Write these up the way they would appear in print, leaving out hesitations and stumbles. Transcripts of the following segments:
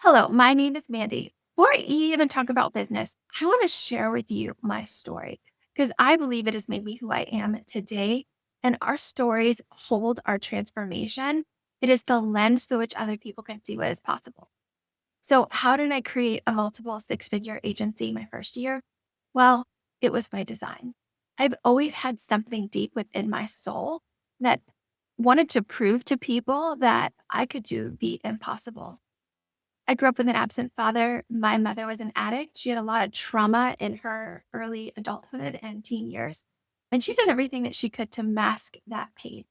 Hello, my name is Mandy. Before I even talk about business, I want to share with you my story because I believe it has made me who I am today. And our stories hold our transformation. It is the lens through which other people can see what is possible. So, how did I create a multiple six-figure agency my first year? Well, it was by design. I've always had something deep within my soul that wanted to prove to people that I could do the impossible. I grew up with an absent father. My mother was an addict. She had a lot of trauma in her early adulthood and teen years. And she did everything that she could to mask that pain.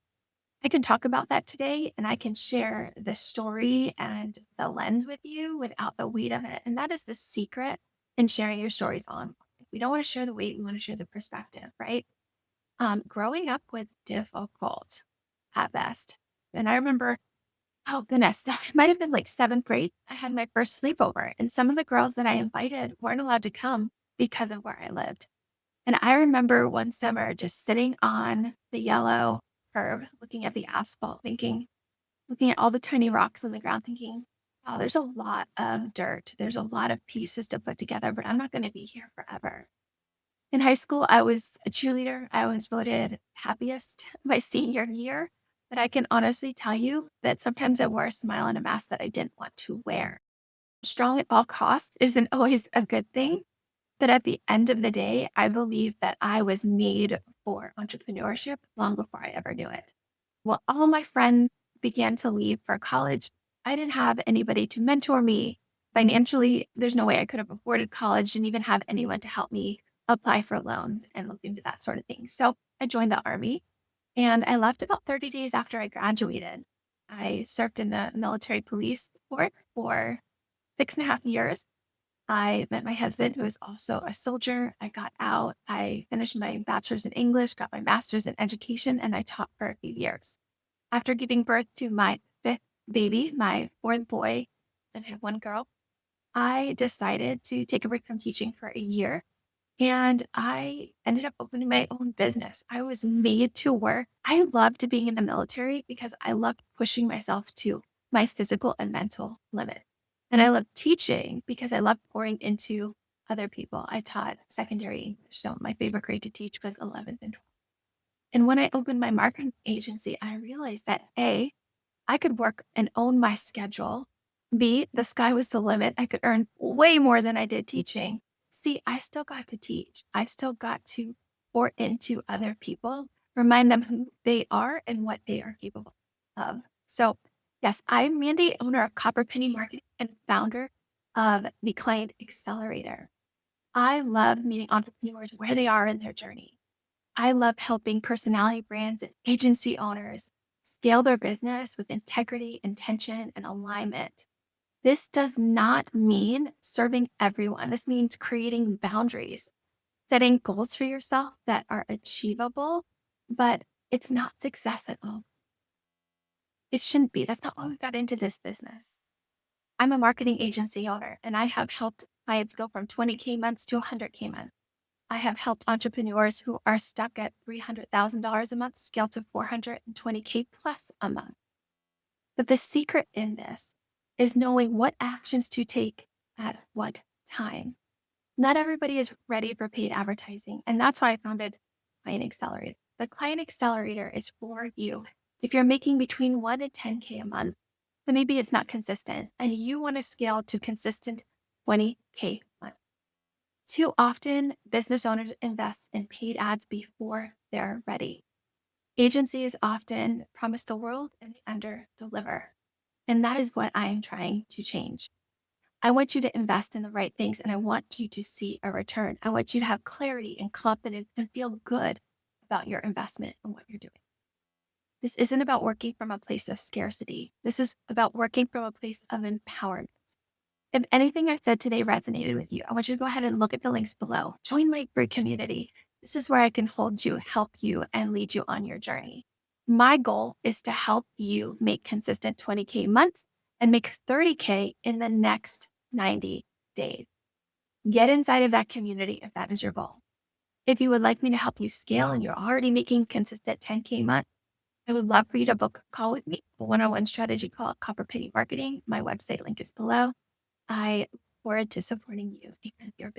I can talk about that today and I can share the story and the lens with you without the weight of it. And that is the secret in sharing your stories on. We don't want to share the weight, we want to share the perspective, right? Growing up was difficult at best. And I remember, oh goodness, that might have been like 7th grade. I had my first sleepover, and some of the girls that I invited weren't allowed to come because of where I lived. And I remember one summer just sitting on the yellow curb, looking at the asphalt, looking at all the tiny rocks on the ground, thinking, wow, there's a lot of dirt. There's a lot of pieces to put together, but I'm not going to be here forever. In high school, I was a cheerleader. I was voted happiest my senior year. But I can honestly tell you that sometimes I wore a smile and a mask that I didn't want to wear. Strong at all costs isn't always a good thing. But at the end of the day, I believe that I was made for entrepreneurship long before I ever knew it. Well, all my friends began to leave for college. I didn't have anybody to mentor me financially. There's no way I could have afforded college, didn't even have anyone to help me apply for loans and look into that sort of thing. So I joined the Army and I left about 30 days after I graduated. I served in the military police force for 6.5 years. I met my husband, who is also a soldier. I got out. I finished my bachelor's in English, got my master's in education, and I taught for a few years. After giving birth to my fifth baby, my fourth boy, and I have one girl, I decided to take a break from teaching for a year. And I ended up opening my own business. I was made to work. I loved being in the military because I loved pushing myself to my physical and mental limit. And I loved teaching because I loved pouring into other people. I taught secondary English. So my favorite grade to teach was 11th and 12th. And when I opened my marketing agency, I realized that A, I could work and own my schedule. B, the sky was the limit. I could earn way more than I did teaching. C, I still got to teach. I still got to pour into other people, remind them who they are and what they are capable of. So, yes, I'm Mandy, owner of Copper Penny Marketing and founder of the Client Accelerator. I love meeting entrepreneurs where they are in their journey. I love helping personality brands and agency owners scale their business with integrity, intention, and alignment. This does not mean serving everyone. This means creating boundaries, setting goals for yourself that are achievable, but it's not success at all. It shouldn't be. That's not why we got into this business. I'm a marketing agency owner, and I have helped clients go from 20K months to 100K months. I have helped entrepreneurs who are stuck at $300,000 a month scale to 420K plus a month. But the secret in this is knowing what actions to take at what time. Not everybody is ready for paid advertising. And that's why I founded Client Accelerator. The Client Accelerator is for you. If you're making between 1 and 10K a month, then maybe it's not consistent and you want to scale to consistent 20K a month. Too often, business owners invest in paid ads before they're ready. Agencies often promise the world and they under deliver. And that is what I am trying to change. I want you to invest in the right things and I want you to see a return. I want you to have clarity and confidence and feel good about your investment and what you're doing. This isn't about working from a place of scarcity. This is about working from a place of empowerment. If anything I've said today resonated with you, I want you to go ahead and look at the links below. Join my free community. This is where I can hold you, help you, and lead you on your journey. My goal is to help you make consistent 20K months and make 30K in the next 90 days. Get inside of that community if that is your goal. If you would like me to help you scale and you're already making consistent 10K months, I would love for you to book a call with me, a one-on-one strategy call at Copper Penny Marketing. My website link is below. I look forward to supporting you and your